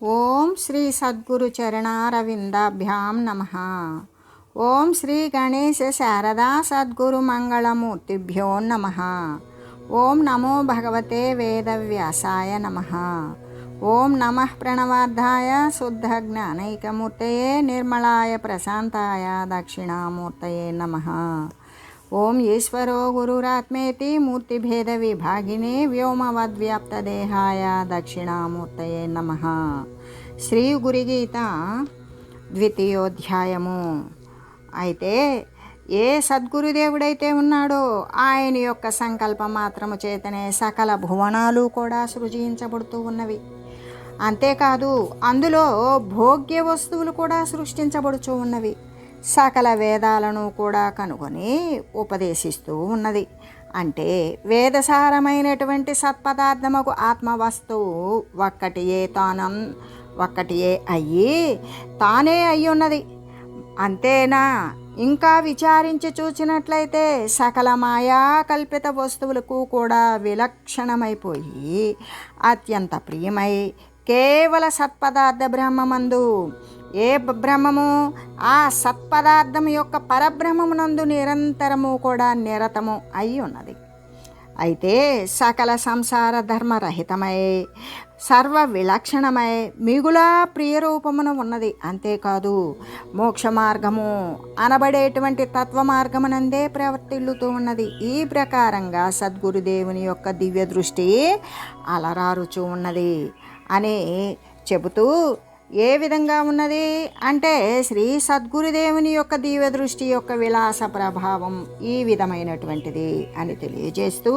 ఓం శ్రీ సద్గురు చరణారవిందాభ్యాం నమః. ఓం శ్రీ గణేశ శారదా సద్గురు మంగళమూర్తిభ్యో నమః. ఓం నమో భగవతే వేదవ్యాసాయ నమః. ఓం నమః ప్రణవార్థాయ శుద్ధ జ్ఞానైకమూర్తయే నిర్మలాయ ప్రశాంతాయ దక్షిణామూర్తయే నమః. ఓం ఈశ్వరో గురురాత్మేతి మూర్తిభేద విభాగినే వ్యోమవద్వ్యాప్తదేహాయ దక్షిణామూర్తయే నమః. శ్రీ గురుగీత ద్వితీయోధ్యాయము. అయితే ఏ సద్గురుదేవుడైతే ఉన్నాడో ఆయన యొక్క సంకల్ప మాత్రము చేతనే సకల భువనాలు కూడా సృజించబడుతూ ఉన్నవి. అంతేకాదు అందులో భోగ్య వస్తువులు కూడా సృష్టించబడుతూ ఉన్నవి. సకల వేదాలను కూడా కనుగొని ఉపదేశిస్తూ ఉన్నది. అంటే వేదసారమైనటువంటి సత్పదార్థముకు ఆత్మవస్తువు ఒక్కటియే అయ్యి తానే అయి ఉన్నది. అంతేనా? ఇంకా విచారించి చూచినట్లయితే సకల మాయా కల్పిత వస్తువులకు కూడా విలక్షణమైపోయి అత్యంత ప్రియమై కేవల సత్పదార్థ బ్రహ్మమందు ఏ బ్రహ్మము ఆ సత్పదార్థం యొక్క పరబ్రహ్మమునందు నిరంతరము కూడా నిరతము అయి ఉన్నది. అయితే సకల సంసార ధర్మరహితమై సర్వ విలక్షణమై మిగులా ప్రియరూపమున ఉన్నది. అంతేకాదు మోక్ష మార్గము అనబడేటువంటి తత్వ మార్గమునందే ప్రవర్తిల్లుతూ ఉన్నది. ఈ ప్రకారంగా సద్గురుదేవుని యొక్క దివ్య దృష్టి అలరారుచూ ఉన్నది అని చెబుతూ ఏ విధంగా ఉన్నది అంటే శ్రీ సద్గురుదేవుని యొక్క దివ్య దృష్టి యొక్క విలాస ప్రభావం ఈ విధమైనటువంటిది అని తెలియజేస్తూ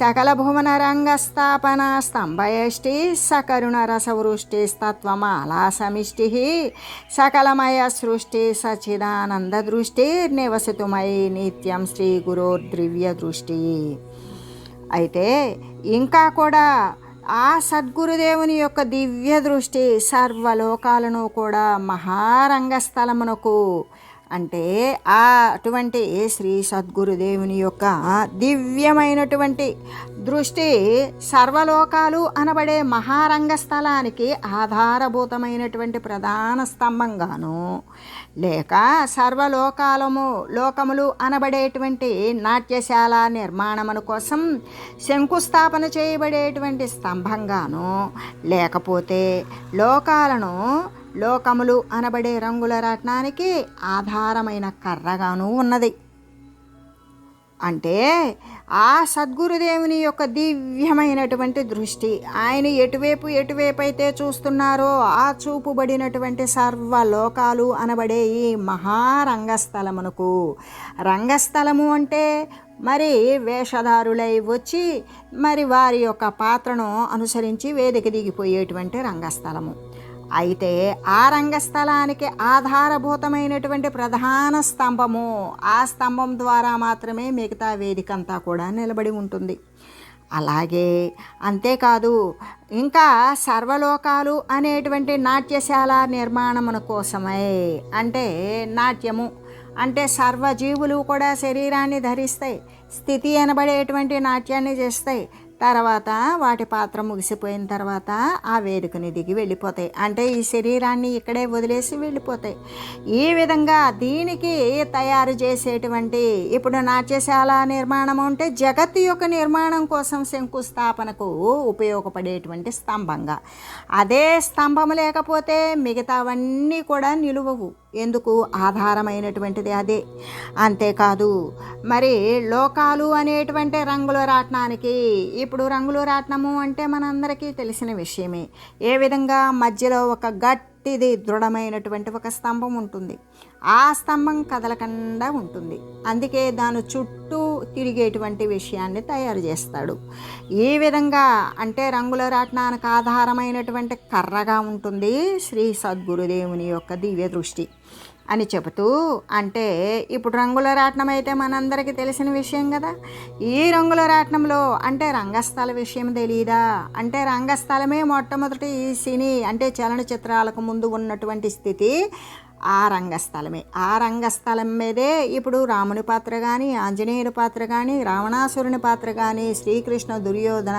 సకల భువన రంగస్థాపన స్తంభయష్టి సకరుణ రసవృష్టి తత్వమాలా సమిష్టి సకలమయ సృష్టి సచిదానంద దృష్టి నివసితుమై నిత్యం శ్రీ గురోర్దివ్య దృష్టి. అయితే ఇంకా కూడా ఆ సద్గురుదేవుని యొక్క దివ్య దృష్టి సర్వలోకాలను కూడా మహారంగస్థలమునకు అంటే అటువంటి శ్రీ సద్గురుదేవుని యొక్క దివ్యమైనటువంటి దృష్టి సర్వలోకాలు అనబడే మహారంగస్థలానికి ఆధారభూతమైనటువంటి ప్రధాన స్తంభంగాను లేక లోకములు అనబడేటువంటి నాట్యశాల నిర్మాణమును కోసం శంకుస్థాపన చేయబడేటువంటి స్తంభంగాను లేకపోతే లోకములు అనబడే రంగుల రత్నానికి ఆధారమైన కర్రగాను ఉన్నది. అంటే ఆ సద్గురుదేవుని యొక్క దివ్యమైనటువంటి దృష్టి ఆయన ఎటువైపు అయితే చూస్తున్నారో ఆ చూపుబడినటువంటి సర్వలోకాలు అనబడే ఈ మహారంగస్థలమునకు రంగస్థలము అంటే మరి వేషధారులై వచ్చి మరి వారి యొక్క పాత్రను అనుసరించి వేదిక దిగిపోయేటువంటి రంగస్థలము. అయితే ఆ రంగస్థలానికి ఆధారభూతమైనటువంటి ప్రధాన స్తంభము ఆ స్తంభం ద్వారా మాత్రమే మిగతా వేదిక అంతా కూడా నిలబడి ఉంటుంది. అలాగే అంతేకాదు ఇంకా సర్వలోకాలు అనేటువంటి నాట్యశాల నిర్మాణమున కోసమై అంటే నాట్యము అంటే సర్వజీవులు కూడా శరీరాన్ని ధరిస్తాయి, స్థితి అనబడేటువంటి నాట్యాన్ని చేస్తాయి. తర్వాత వాటి పాత్ర ముగిసిపోయిన తర్వాత ఆ వేదికని దిగి వెళ్ళిపోతాయి. అంటే ఈ శరీరాన్ని ఇక్కడే వదిలేసి వెళ్ళిపోతాయి. ఈ విధంగా దీనికి తయారు చేసేటువంటి ఇప్పుడు నాట్యశాల నిర్మాణం అంటే జగత్తు యొక్క నిర్మాణం కోసం శంకుస్థాపనకు ఉపయోగపడేటువంటి స్తంభంగా, అదే స్తంభం లేకపోతే మిగతావన్నీ కూడా నిలువవు. ఎందుకు? ఆధారమైనటువంటిది అదే. అంతేకాదు మరి లోకాలు అనేటువంటి రంగుల రాట్నానికి ఇప్పుడు రంగుల రాట్నము అంటే మనందరికీ తెలిసిన విషయమే. ఏ విధంగా మధ్యలో ఒక గట్టిది దృఢమైనటువంటి ఒక స్తంభం ఉంటుంది. ఆ స్తంభం కదలకుండా ఉంటుంది. అందుకే దాని చుట్టూ తిరిగేటువంటి విషయాన్ని తయారు చేస్తాడు. ఈ విధంగా అంటే రంగుల రాట్నానికి ఆధారమైనటువంటి కర్రగా ఉంటుంది శ్రీ సద్గురుదేవుని యొక్క దివ్య దృష్టి అని చెబుతూ అంటే ఇప్పుడు రంగుల రాట్నం అయితే మనందరికీ తెలిసిన విషయం కదా. ఈ రంగుల రాట్నంలో అంటే రంగస్థల విషయం తెలియదా అంటే రంగస్థలమే మొట్టమొదటి ఈ సినీ అంటే చలనచిత్రాలకు ముందు ఉన్నటువంటి స్థితి ఆ రంగస్థలమే. ఆ రంగస్థలం మీదే ఇప్పుడు రాముని పాత్ర కానీ, ఆంజనేయుని పాత్ర కానీ, రావణాసురుని పాత్ర కానీ, శ్రీకృష్ణ, దుర్యోధన,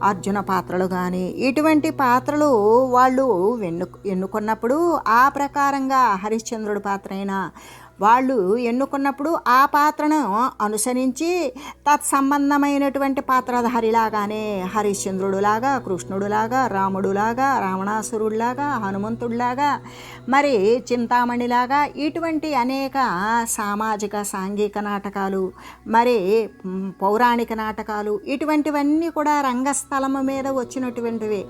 అర్జున పాత్రలు కానీ, ఇటువంటి పాత్రలు వాళ్ళు ఎన్నుకున్నప్పుడు ఆ ప్రకారంగా హరిశ్చంద్రుడి పాత్ర అయినా వాళ్ళు ఎన్నుకున్నప్పుడు ఆ పాత్రను అనుసరించి తత్సంబంధమైనటువంటి పాత్రధారిలాగానే హరిశ్చంద్రుడులాగా, కృష్ణుడులాగా, రాముడులాగా, రావణాసురుడిలాగా, హనుమంతుడిలాగా, మరి చింతామణిలాగా ఇటువంటి అనేక సామాజిక సాంఘిక నాటకాలు, మరి పౌరాణిక నాటకాలు, ఇటువంటివన్నీ కూడా రంగస్థలం మీద వచ్చినటువంటివి.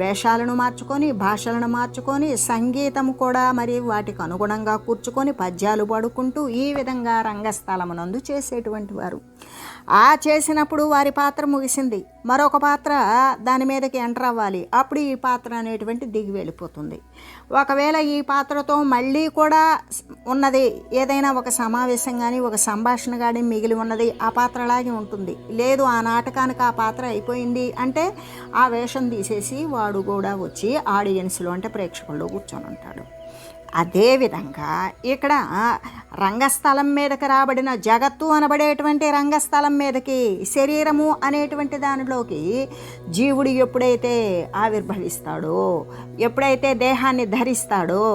వేషాలను మార్చుకొని, భాషలను మార్చుకొని, సంగీతం కూడా మరి వాటికి అనుగుణంగా కూర్చుకొని పద్యాలు పడుకుంటూ ఈ విధంగా రంగస్థలమునందు చేసేటువంటి వారు. ఆ చేసినప్పుడు వారి పాత్ర ముగిసింది, మరొక పాత్ర దాని మీదకి ఎంటర్ అవ్వాలి. అప్పుడు ఈ పాత్ర అనేటువంటి దిగి వెళ్ళిపోతుంది. ఒకవేళ ఈ పాత్రతో మళ్ళీ కూడా ఉన్నది ఏదైనా ఒక సమావేశం కానీ, ఒక సంభాషణ కానీ మిగిలి ఉన్నది, ఆ పాత్రలాగే ఉంటుంది. లేదు ఆ నాటకానికి ఆ పాత్ర అయిపోయింది అంటే ఆ వేషం తీసేసి వాడు కూడా వచ్చి ఆడియన్స్లో అంటే ప్రేక్షకుల్లో కూర్చొని ఉంటాడు. అదేవిధంగా ఇక్కడ రంగస్థలం మీదకి రాబడిన జగత్తు అనబడేటువంటి రంగస్థలం మీదకి శరీరము అనేటువంటి దానిలోకి జీవుడు ఎప్పుడైతే ఆవిర్భవిస్తాడో, ఎప్పుడైతే దేహాన్ని ధరిస్తాడో,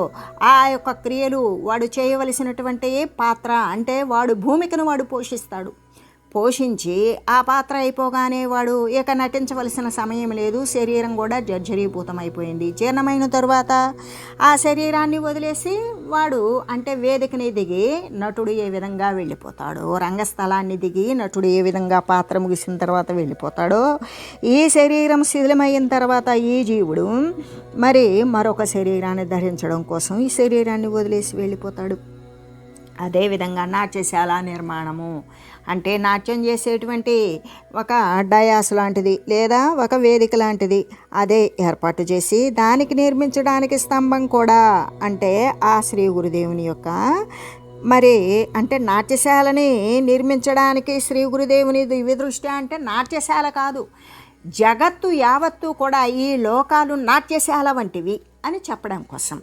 ఆ యొక్క క్రియలు వాడు చేయవలసినటువంటి పాత్ర అంటే వాడు భూమికను వాడు పోషిస్తాడు. పోషించి ఆ పాత్ర అయిపోగానే వాడు ఇక నటించవలసిన సమయం లేదు, శరీరం కూడా జర్జరీభూతమైపోయింది. జీర్ణమైన తరువాత ఆ శరీరాన్ని వదిలేసి వాడు అంటే వేదికని దిగి నటుడు ఏ విధంగా వెళ్ళిపోతాడో, రంగస్థలాన్ని దిగి నటుడు ఏ విధంగా పాత్ర ముగిసిన తర్వాత వెళ్ళిపోతాడో, ఈ శరీరం శిథిలమైన తర్వాత ఈ జీవుడు మరి మరొక శరీరాన్ని ధరించడం కోసం ఈ శరీరాన్ని వదిలేసి వెళ్ళిపోతాడు. అదేవిధంగా నాట్యశాల నిర్మాణము అంటే నాట్యం చేసేటువంటి ఒక డయాస్ లాంటిది లేదా ఒక వేదిక లాంటిది అదే ఏర్పాటు చేసి దానికి నిర్మించడానికి స్తంభం కూడా అంటే ఆ శ్రీ గురుదేవుని యొక్క మరి అంటే నాట్యశాలని నిర్మించడానికి శ్రీ గురుదేవుని దివ్య దృష్టి అంటే నాట్యశాల కాదు, జగత్తు యావత్తు కూడా ఈ లోకాలు నాట్యశాల వంటివి అని చెప్పడం కోసం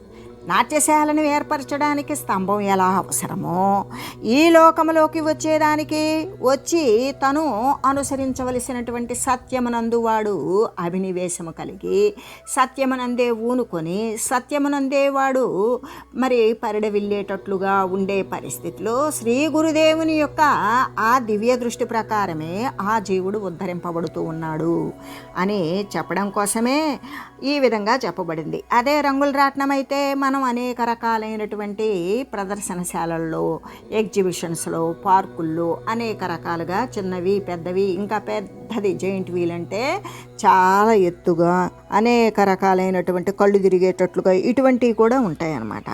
నాట్యశాలను ఏర్పరచడానికి స్తంభం ఎలా అవసరమో ఈ లోకంలోకి వచ్చేదానికి వచ్చి తను అనుసరించవలసినటువంటి సత్యమునందు వాడు అభినివేశము కలిగి సత్యమునందే ఊనుకొని సత్యమునందే వాడు మరి పరిడవిల్లేటట్లుగా ఉండే పరిస్థితిలో శ్రీ గురుదేవుని యొక్క ఆ దివ్య దృష్టి ప్రకారమే ఆ జీవుడు ఉద్ధరింపబడుతూ ఉన్నాడు అని చెప్పడం కోసమే ఈ విధంగా చెప్పబడింది. అదే రంగుల రాట్నం అయితే మనం అనేక రకాలైనటువంటి ప్రదర్శనశాలల్లో, ఎగ్జిబిషన్స్లో, పార్కుల్లో అనేక రకాలుగా చిన్నవి పెద్దవి ఇంకా పెద్దది జైంట్ వీల్ అంటే చాలా ఎత్తుగా అనేక రకాలైనటువంటి కళ్ళు తిరిగేటట్లుగా ఇటువంటివి కూడా ఉంటాయన్నమాట.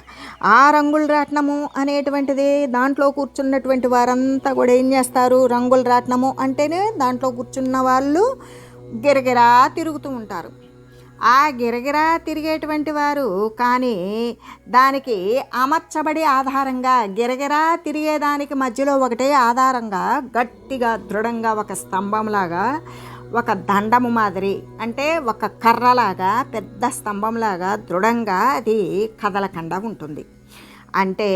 ఆ రంగుల రాట్నము అనేటువంటిది దాంట్లో కూర్చున్నటువంటి వారంతా కూడా ఏం చేస్తారు, రంగుల రాట్నము అంటేనే దాంట్లో కూర్చున్న వాళ్ళు గిరగిరా తిరుగుతూ ఉంటారు. ఆ గిరగిరా తిరిగేటువంటి వారు కానీ దానికి అమర్చబడి ఆధారంగా గిరగిరా తిరిగేదానికి మధ్యలో ఒకటే ఆధారంగా గట్టిగా దృఢంగా ఒక స్తంభంలాగా ఒక దండము మాదిరి అంటే ఒక కర్రలాగా పెద్ద స్తంభంలాగా దృఢంగా అది కదలకుండా ఉంటుంది. అంటే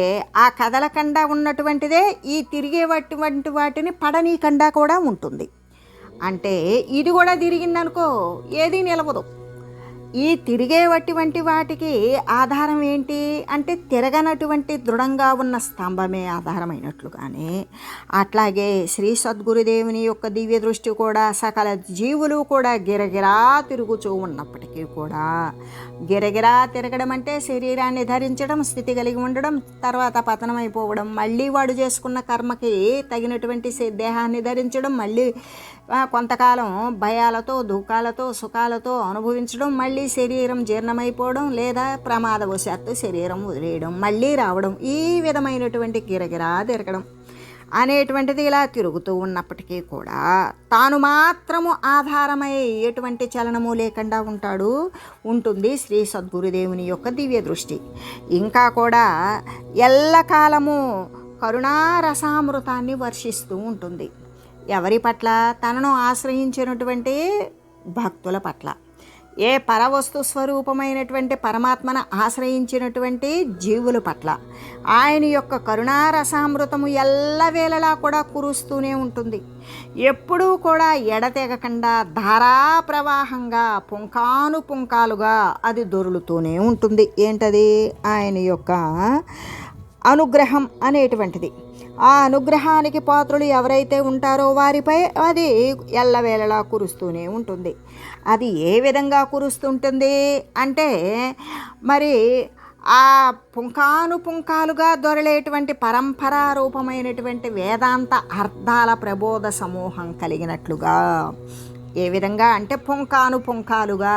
ఆ కదలకుండా ఉన్నటువంటిదే ఈ తిరిగేటువంటి వాటిని పడనీకుండా కూడా ఉంటుంది. అంటే ఇది కూడా తిరిగిందనుకో ఏది నిలవదు. ఈ తిరిగేటువంటి వాటికి ఆధారం ఏంటి అంటే తిరగనటువంటి దృఢంగా ఉన్న స్తంభమే ఆధారమైనట్లుగానే అట్లాగే శ్రీ సద్గురుదేవుని యొక్క దివ్య దృష్టి కూడా సకల జీవులు కూడా గిరగిరా తిరుగుతూ ఉన్నప్పటికీ కూడా గిరగిరా తిరగడం అంటే శరీరాన్ని ధరించడం, స్థితి కలిగి ఉండడం, తర్వాత పతనమైపోవడం, మళ్ళీ వాడు చేసుకున్న కర్మకి తగినటువంటి దేహాన్ని ధరించడం, మళ్ళీ కొంతకాలం భయాలతో దుఃఖాలతో సుఖాలతో అనుభవించడం, మళ్ళీ శరీరం జీర్ణమైపోవడం లేదా ప్రమాదవశాత్తు శరీరం వదిలేయడం, మళ్ళీ రావడం, ఈ విధమైనటువంటి గిరగిరా తిరగడం అనేటువంటిది ఇలా తిరుగుతూ ఉన్నప్పటికీ కూడా తాను మాత్రము ఆధారమై ఎటువంటి చలనము లేకుండా ఉంటుంది శ్రీ సద్గురుదేవుని యొక్క దివ్య దృష్టి. ఇంకా కూడా ఎల్లకాలము కరుణారసామృతాన్ని వర్షిస్తూ ఉంటుంది. ఎవరి పట్ల? తనను ఆశ్రయించినటువంటి భక్తుల పట్ల. ఏ పరవస్తు స్వరూపమైనటువంటి పరమాత్మను ఆశ్రయించినటువంటి జీవుల పట్ల ఆయన యొక్క కరుణారసామృతము ఎల్లవేళలా కూడా కురుస్తూనే ఉంటుంది. ఎప్పుడూ కూడా ఎడతెగకుండా ధారాప్రవాహంగా పుంకానుపుంకాలుగా అది దొరులుతూనే ఉంటుంది. ఏంటది? ఆయన యొక్క అనుగ్రహం అనేటువంటిది. ఆ అనుగ్రహానికి పాత్రులు ఎవరైతే ఉంటారో వారిపై అది ఎల్లవేళలా కురుస్తూనే ఉంటుంది. అది ఏ విధంగా కురుస్తుంటుంది అంటే, మరి ఆ పుంకానుపుంకాలుగా దొరలేటువంటి పరంపరా రూపమైనటువంటి వేదాంత అర్థాల ప్రబోధ సమూహం కలిగినట్లుగా. ఏ విధంగా అంటే పుంకానుపుంకాలుగా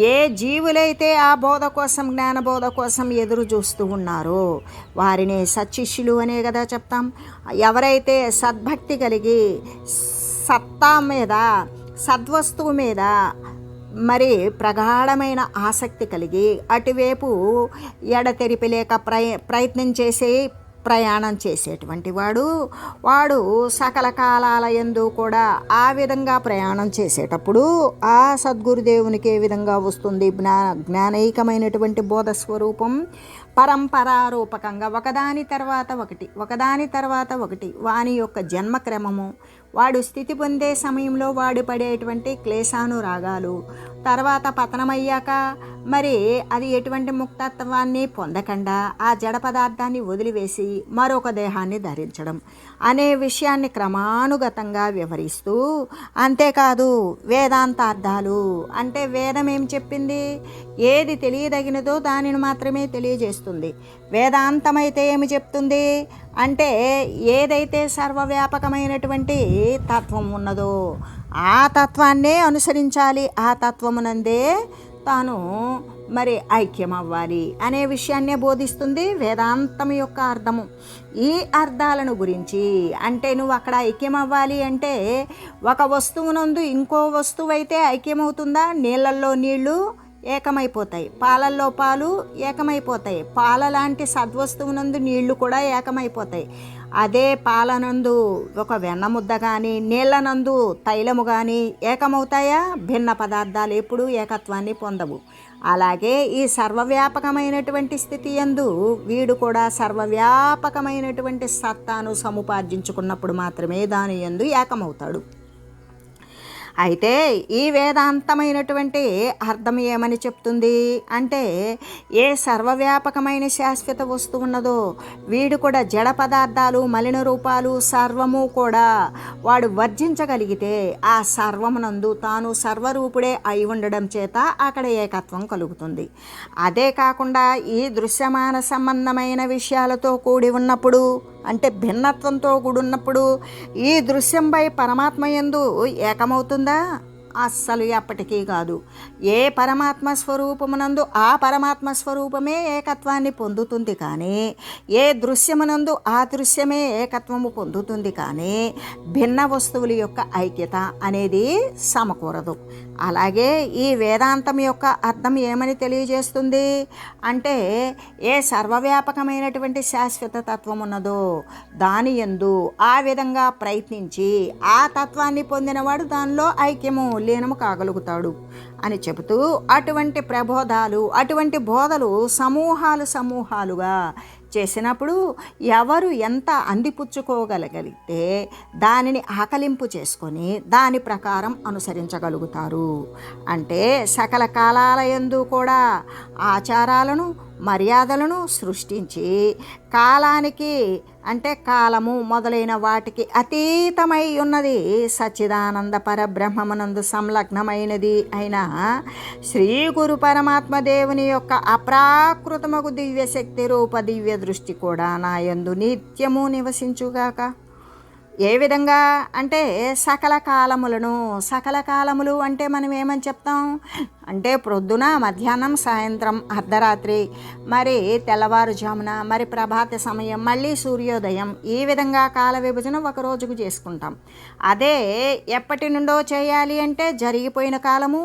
ఏ జీవులైతే ఆ బోధ కోసం, జ్ఞానబోధ కోసం ఎదురు చూస్తూ ఉన్నారో వారిని సత్శిష్యులు అనే కదా చెప్తాం. ఎవరైతే సద్భక్తి కలిగి సత్తా మీద, సద్వస్తువు మీద మరి ప్రగాఢమైన ఆసక్తి కలిగి అటువైపు ఎడతెరిపి లేక ప్రయత్నం చేసి ప్రయాణం చేసేటువంటి వాడు సకల కాలాల యందు కూడా ఆ విధంగా ప్రయాణం చేసేటప్పుడు ఆ సద్గురుదేవునికి ఏ విధంగా వస్తుంది? జ్ఞానైకమైనటువంటి బోధ స్వరూపం పరంపరారూపకంగా ఒకదాని తర్వాత ఒకటి వాని యొక్క జన్మక్రమము, వాడు స్థితి పొందే సమయంలో వాడు పడేటువంటి క్లేశానురాగాలు, తర్వాత పతనమయ్యాక మరి అది ఎటువంటి ముక్తత్వాన్ని పొందకుండా ఆ జడ పదార్థాన్ని వదిలివేసి మరొక దేహాన్ని ధరించడం అనే విషయాన్ని క్రమానుగతంగా వివరిస్తూ, అంతేకాదు వేదాంతార్థాలు అంటే వేదం ఏం చెప్పింది? ఏది తెలియదగినదో దానిని మాత్రమే తెలియజేస్తుంది. వేదాంతమైతే ఏమి చెప్తుంది అంటే, ఏదైతే సర్వవ్యాపకమైనటువంటి తత్వం ఉన్నదో ఆ తత్వాన్నే అనుసరించాలి, ఆ తత్వమునందే తాను మరి ఐక్యం అవ్వాలి అనే విషయాన్నే బోధిస్తుంది వేదాంతం యొక్క అర్థము. ఈ అర్థాలను గురించి అంటే నువ్వు అక్కడ ఐక్యం అవ్వాలి అంటే ఒక వస్తువునందు ఇంకో వస్తువు అయితే ఐక్యమవుతుందా? నీళ్ళల్లో నీళ్లు ఏకమైపోతాయి, పాలల్లో పాలు ఏకమైపోతాయి, పాల లాంటి సద్వస్తువునందు నీళ్లు కూడా ఏకమైపోతాయి. అదే పాలనందు ఒక వెన్న ముద్ద కానీ నీళ్లనందు తైలము కానీ ఏకమవుతాయా? భిన్న పదార్థాలు ఎప్పుడూ ఏకత్వాన్ని పొందవు. అలాగే ఈ సర్వవ్యాపకమైనటువంటి స్థితి యందు వీడు కూడా సర్వవ్యాపకమైనటువంటి సత్తాను సముపార్జించుకున్నప్పుడు మాత్రమే దాని యందు ఏకమవుతాడు. అయితే ఈ వేదాంతమైనటువంటి అర్థం ఏమని చెప్తుంది అంటే, ఏ సర్వవ్యాపకమైన శాశ్వత వస్తువు ఉన్నదో వీడు కూడా జడ పదార్థాలు, మలిన రూపాలు సర్వము కూడా వాడు వర్జించగలిగితే ఆ సర్వమునందు తాను సర్వరూపుడే అయి ఉండడం చేత అక్కడ ఏకత్వం కలుగుతుంది. అదే కాకుండా ఈ దృశ్యమాన సంబంధమైన విషయాలతో కూడి ఉన్నప్పుడు అంటే భిన్నత్వంతో కూడున్నప్పుడు ఈ దృశ్యంపై పరమాత్మ యందు ఏకమవుతుందా? అస్సలు ఎప్పటికీ కాదు. ఏ పరమాత్మ స్వరూపమునందు ఆ పరమాత్మ స్వరూపమే ఏకత్వాన్ని పొందుతుంది, కానీ ఏ దృశ్యమునందు ఆ దృశ్యమే ఏకత్వము పొందుతుంది, కానీ భిన్న వస్తువుల యొక్క ఐక్యత అనేది సమకూరదు. అలాగే ఈ వేదాంతం యొక్క అర్థం ఏమని తెలియజేస్తుంది అంటే, ఏ సర్వవ్యాపకమైనటువంటి శాశ్వత తత్వం ఉన్నదో దాని యందు ఆ విధంగా ప్రయత్నించి ఆ తత్వాన్ని పొందినవాడు దానిలో ఐక్యము లీనము కాగలుగుతాడు అని చెబుతూ, అటువంటి ప్రబోధాలు, అటువంటి బోధలు సమూహాలుగా చేసినప్పుడు ఎవరు ఎంత అందిపుచ్చుకోగలిగితే దానిని ఆకలింపు చేసుకొని దాని ప్రకారం అనుసరించగలుగుతారు. అంటే సకల కాలాలయందు కూడా ఆచారాలను, మర్యాదలను సృష్టించి కాలానికి అంటే కాలము మొదలైన వాటికి అతీతమై ఉన్నది సచ్చిదానంద పరబ్రహ్మమునందు సంలగ్నమైనది అయిన శ్రీ గురు పరమాత్మ దేవుని యొక్క అప్రాకృతమగు దివ్యశక్తి రూప దివ్య దృష్టి కూడా నా యందు నిత్యము నివసించుగాక. ఏ విధంగా అంటే సకల కాలములు అంటే మనం ఏమని చెప్తాం అంటే ప్రొద్దున, మధ్యాహ్నం, సాయంత్రం, అర్ధరాత్రి, మరి తెల్లవారుజామున, మరి ప్రభాత సమయం, మళ్ళీ సూర్యోదయం, ఈ విధంగా కాల విభజన ఒక రోజుకు చేసుకుంటాం. అదే ఎప్పటి నుండో చేయాలి అంటే జరిగిపోయిన కాలము,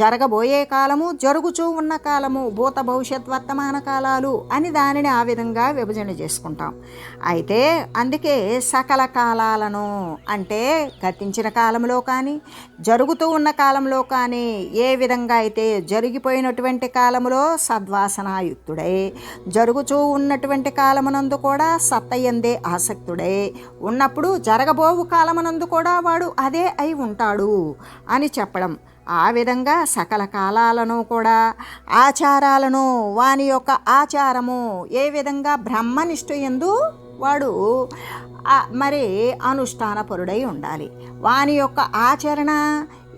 జరగబోయే కాలము, జరుగుచూ ఉన్న కాలము, భూత భవిష్యత్ వర్తమాన కాలాలు అని దానిని ఆ విధంగా విభజన చేసుకుంటాం. అయితే అందుకే సకల కాలాలను అంటే గతించిన కాలంలో కానీ జరుగుతూ ఉన్న కాలంలో కానీ ఏ విధంగా అయితే జరిగిపోయినటువంటి కాలములో సద్వాసనాయుక్తుడై, జరుగుతూ ఉన్నటువంటి కాలమునందు కూడా సత్తయందే ఆసక్తుడై ఉన్నప్పుడు జరగబోవు కాలమునందు కూడా వాడు అదే అయి ఉంటాడు అని చెప్పడం. ఆ విధంగా సకల కాలాలను కూడా ఆచారాలను వాని యొక్క ఆచారము ఏ విధంగా బ్రహ్మనిష్ఠయందు వాడు మరి అనుష్ఠానపరుడై ఉండాలి. వాని యొక్క ఆచరణ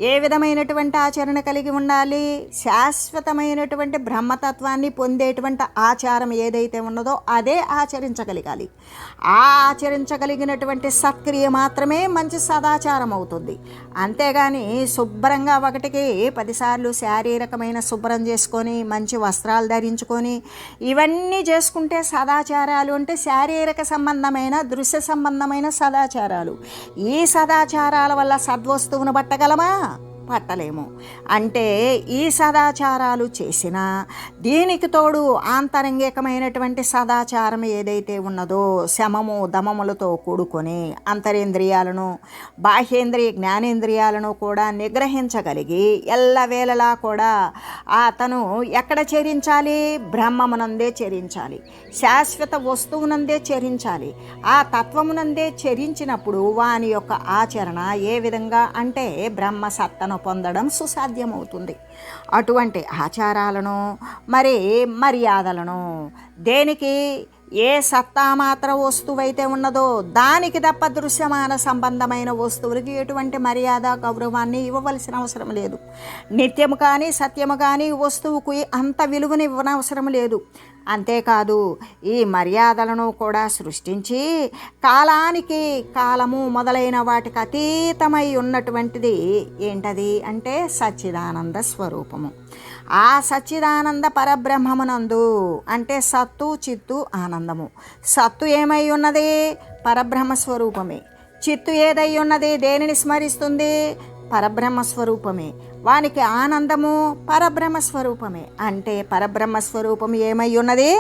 ఏ విధమైనటువంటి ఆచరణ కలిగి ఉండాలి? శాశ్వతమైనటువంటి బ్రహ్మతత్వాన్ని పొందేటువంటి ఆచారం ఏదైతే ఉన్నదో అదే ఆచరించగలగాలి. ఆ ఆచరించగలిగినటువంటి సత్క్రియ మాత్రమే మంచి సదాచారం అవుతుంది. అంతేగాని శుభ్రంగా ఒకటికి 10 సార్లు శారీరకమైన శుభ్రం చేసుకొని మంచి వస్త్రాలు ధరించుకొని ఇవన్నీ చేసుకుంటే సదాచారాలు అంటే శారీరక సంబంధమైన దృశ్య సంబంధమైన సదాచారాలు. ఈ సదాచారాల వల్ల సద్వస్తువును పట్టగలమా? పట్టలేము. అంటే ఈ సదాచారాలు చేసినా దీనికి తోడు ఆంతరంగికమైనటువంటి సదాచారం ఏదైతే ఉన్నదో శమము దమములతో కూడుకొని అంతరేంద్రియాలను బాహ్యేంద్రియ జ్ఞానేంద్రియాలను కూడా నిగ్రహించగలిగి ఎల్లవేళలా కూడా అతను ఎక్కడ చేరించాలి? బ్రహ్మమునందే చేరించాలి, శాశ్వత వస్తువునందే చేరించాలి. ఆ తత్వమునందే చెరించినప్పుడు వాని యొక్క ఆచరణ ఏ విధంగా అంటే బ్రహ్మసత్తను పొందడం సుసాధ్యమవుతుంది. అటువంటి ఆచారాలను మరి మర్యాదలను దేనికి ఏ సత్తామాత్ర వస్తువైతే ఉన్నదో దానికి తప్ప దృశ్యమాన సంబంధమైన వస్తువులకి ఎటువంటి మర్యాద గౌరవాన్ని ఇవ్వవలసిన అవసరం లేదు. నిత్యము కానీ సత్యము కానీ వస్తువుకు అంత విలువని ఇవ్వనవసరం లేదు. అంతేకాదు ఈ మర్యాదలను కూడా సృష్టించి కాలానికి కాలము మొదలైన వాటికి అతీతమై ఉన్నటువంటిది ఏంటది అంటే సచ్చిదానంద స్వరూపము. ఆ సచ్చిదానంద పరబ్రహ్మమునందు అంటే సత్తు చిత్తు ఆనందము. సత్తు ఏమై ఉన్నది? పరబ్రహ్మ స్వరూపమే. చిత్తు ఏదై ఉన్నది? దేనిని స్మరిస్తుంది? పరబ్రహ్మ స్వరూపమే. వానికి ఆనందము పరబ్రహ్మ స్వరూపమే. అంటే పరబ్రహ్మ స్వరూపం ఏమై ఉన్నది?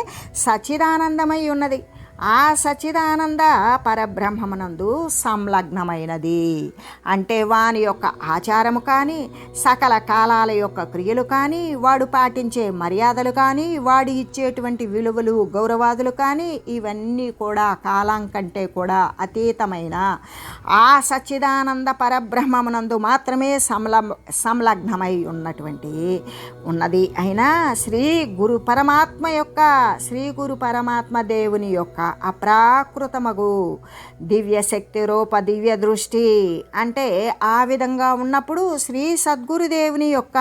సచ్చిదానందమై ఉన్నది. ఆ సచ్చిదానంద పరబ్రహ్మమునందు సంలగ్నమైనది. అంటే వాని యొక్క ఆచారము కానీ సకల కాలాల యొక్క క్రియలు కానీ వాడు పాటించే మర్యాదలు కానీ వాడు ఇచ్చేటువంటి విలువలు గౌరవాదులు కానీ ఇవన్నీ కూడా కాలం కంటే కూడా అతీతమైన ఆ సచ్చిదానంద పరబ్రహ్మమునందు మాత్రమే సంలగ్నమై ఉన్నది అయినా శ్రీ గురు పరమాత్మ దేవుని యొక్క అప్రాకృతమగు దివ్యశక్తి రూప దివ్య దృష్టి. అంటే ఆ విధంగా ఉన్నప్పుడు శ్రీ సద్గురుదేవుని యొక్క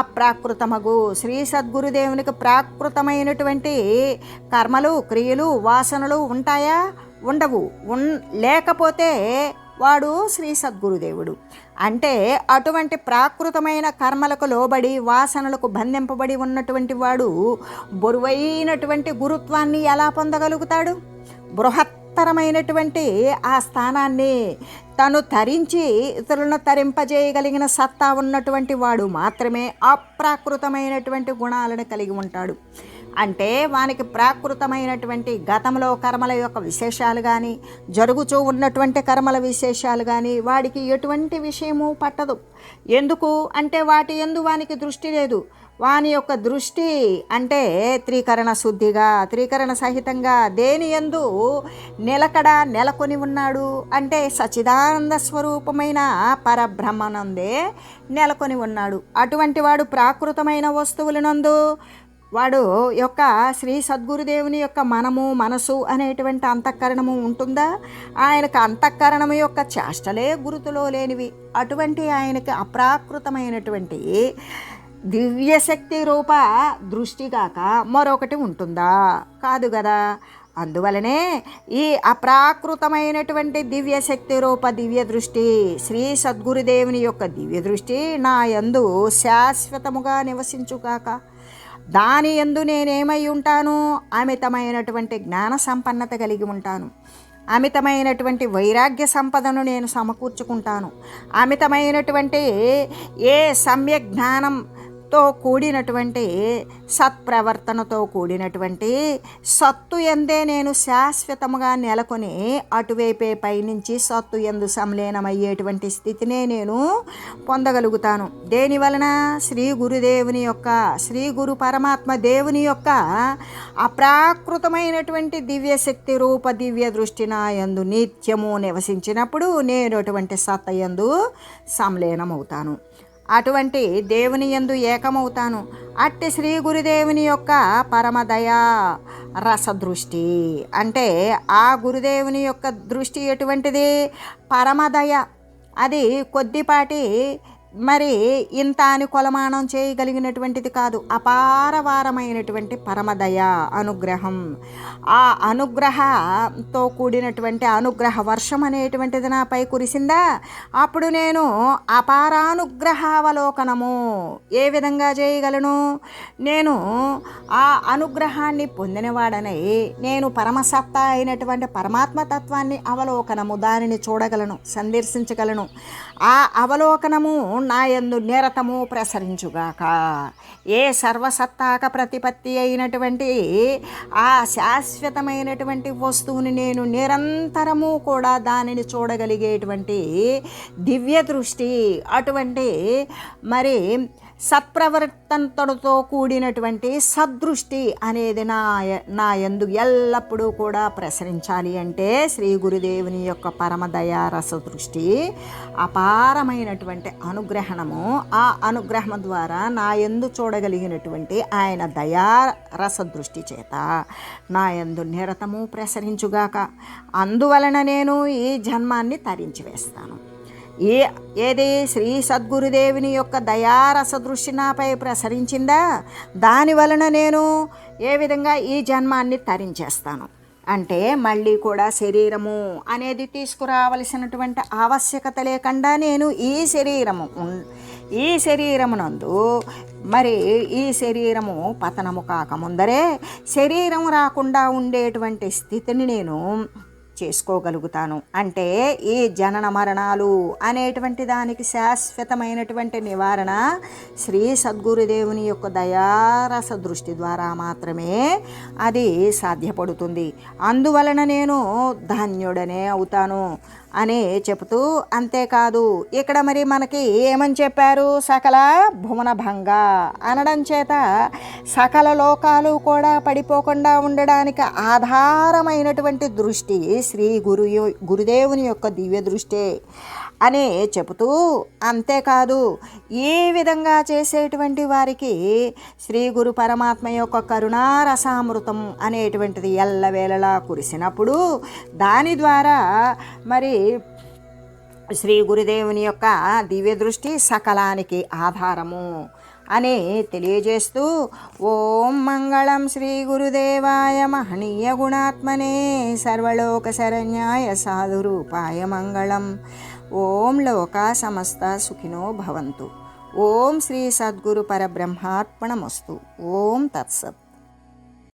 అప్రాకృతమగు శ్రీ సద్గురుదేవునికి ప్రాకృతమైనటువంటి కర్మలు క్రియలు వాసనలు ఉంటాయా? ఉండవు. లేకపోతే వాడు శ్రీ సద్గురుదేవుడు. అంటే అటువంటి ప్రాకృతమైన కర్మలకు లోబడి వాసనలకు బంధింపబడి ఉన్నటువంటి వాడు బరువైనటువంటి గురుత్వాన్ని ఎలా పొందగలుగుతాడు? బృహత్తరమైనటువంటి ఆ స్థానాన్ని తను తరించి ఇతరులను తరింపజేయగలిగిన సత్తా ఉన్నటువంటి వాడు మాత్రమే అప్రాకృతమైనటువంటి గుణాలను కలిగి ఉంటాడు. అంటే వానికి ప్రాకృతమైనటువంటి గతంలో కర్మల యొక్క విశేషాలు కానీ జరుగుతూ ఉన్నటువంటి కర్మల విశేషాలు కానీ వాడికి ఎటువంటి విషయము పట్టదు. ఎందుకు అంటే వాటి యందు వానికి దృష్టి లేదు. వాని యొక్క దృష్టి అంటే త్రికరణ శుద్ధిగా త్రికరణ సహితంగా దేని యందు నెలకొని ఉన్నాడు అంటే సచ్చిదానంద స్వరూపమైన పరబ్రహ్మనందే నెలకొని ఉన్నాడు. అటువంటి వాడు ప్రాకృతమైన వస్తువులనందు వాడు యొక్క శ్రీ సద్గురుదేవుని యొక్క మనసు అనేటువంటి అంతఃకరణము ఉంటుందా? ఆయనకు అంతఃకరణము యొక్క చేష్టలే గురుతులో లేనివి. అటువంటి ఆయనకి అప్రాకృతమైనటువంటి దివ్యశక్తి రూప దృష్టిగాక మరొకటి ఉంటుందా? కాదు కదా. అందువలనే ఈ అప్రాకృతమైనటువంటి దివ్యశక్తి రూప దివ్య దృష్టి శ్రీ సద్గురుదేవుని యొక్క దివ్య దృష్టి నా యందు శాశ్వతముగా నివసించుగాక. దాని యందు నేనేమై ఉంటాను? అమితమైనటువంటి జ్ఞాన సంపన్నత కలిగి ఉంటాను. అమితమైనటువంటి వైరాగ్య సంపదను నేను సమకూర్చుకుంటాను. అమితమైనటువంటి ఏ సమ్యక్ జ్ఞానం తో కూడినటువంటి సత్ప్రవర్తనతో కూడినటువంటి సత్తు ఎందే నేను శాశ్వతముగా నెలకొని అటువైపే పైనుంచి సత్తు ఎందు సంలీనమయ్యేటువంటి స్థితినే నేను పొందగలుగుతాను. దేని వలన? శ్రీ గురుదేవుని యొక్క, శ్రీ గురు పరమాత్మ దేవుని యొక్క అప్రాకృతమైనటువంటి దివ్యశక్తి రూప దివ్య దృష్టి నా యందు నిత్యము నివసించినప్పుడు నేను అటువంటి సత్త యందు సంలీనమవుతాను, అటువంటి దేవుని యందు ఏకమవుతాను. అట్టి శ్రీ గురుదేవుని యొక్క పరమదయా రసదృష్టి అంటే ఆ గురుదేవుని యొక్క దృష్టి ఎటువంటిది? పరమదయ. అది కొద్దిపాటి మరి ఇంత అని కొలమానం చేయగలిగినటువంటిది కాదు. అపారవారమైనటువంటి పరమదయ అనుగ్రహం. ఆ అనుగ్రహంతో కూడినటువంటి అనుగ్రహ వర్షం అనేటువంటిది నాపై కురిసిందా, అప్పుడు నేను అపారానుగ్రహావలోకనము ఏ విధంగా చేయగలను? నేను ఆ అనుగ్రహాన్ని పొందినవాడనై నేను పరమసత్తా అయినటువంటి పరమాత్మతత్వాన్ని అవలోకనము దానిని చూడగలను, సందర్శించగలను. ఆ అవలోకనము నా యందు నిరతము ప్రసరించుగాక. ఏ సర్వసత్తాక ప్రతిపత్తి అయినటువంటి ఆ శాశ్వతమైనటువంటి వస్తువుని నేను నిరంతరము కూడా దానిని చూడగలిగేటువంటి దివ్య దృష్టి, అటువంటి మరి సత్ప్రవర్తనతో కూడినటువంటి సదృష్టి అనేది నా యందు ఎల్లప్పుడూ కూడా ప్రసరించాలి. అంటే శ్రీ గురుదేవుని యొక్క పరమదయా రసదృష్టి, అపారమైనటువంటి అనుగ్రహణము, ఆ అనుగ్రహం ద్వారా నా యందు చూడగలిగినటువంటి ఆయన దయా రసదృష్టి చేత నా యందు నిరతము ప్రసరించుగాక. అందువలన నేను ఈ జన్మాన్ని తరించి వేస్తాను. ఏది శ్రీ సద్గురుదేవుని యొక్క దయారస దృష్టి నాపై ప్రసరించిందా, దానివలన నేను ఏ విధంగా ఈ జన్మాన్ని తరించేస్తాను అంటే మళ్ళీ కూడా శరీరము అనేది తీసుకురావలసినటువంటి ఆవశ్యకత లేకుండా నేను ఈ శరీరమునందు మరి ఈ శరీరము పతనము కాకముందరే శరీరం రాకుండా ఉండేటువంటి స్థితిని నేను చేసుకోగలుగుతాను. అంటే ఈ జనన మరణాలు అనేటువంటి దానికి శాశ్వతమైనటువంటి నివారణ శ్రీ సద్గురుదేవుని యొక్క దయారస దృష్టి ద్వారా మాత్రమే అది సాధ్యపడుతుంది. అందువలన నేను ధన్యుడనే అవుతాను అని చెబుతూ, అంతేకాదు ఇక్కడ మరి మనకి ఏమని చెప్పారు? సకల భువనభంగ అనడం చేత సకల లోకాలు కూడా పడిపోకుండా ఉండడానికి ఆధారమైనటువంటి దృష్టి శ్రీ గురుదేవుని యొక్క దివ్య దృష్టి అని చెబుతూ, అంతేకాదు ఈ విధంగా చేసేటువంటి వారికి శ్రీ గురు పరమాత్మ యొక్క కరుణారసామృతం అనేటువంటిది ఎల్లవేళలా కురిసినప్పుడు దాని ద్వారా మరి శ్రీ గురుదేవుని యొక్క దివ్య దృష్టి సకలానికి ఆధారము అని తెలియజేస్తూ, ఓం మంగళం శ్రీ గురుదేవాయ మహనీయ గుణాత్మనే సర్వలోక శరణ్యాయ సాధురూపాయ మంగళం. ఓం లోకా సమస్త సుఖినో భవంతు. ఓం శ్రీ సద్గురు పరబ్రహ్మార్పణమస్తు. ఓం తత్సత్.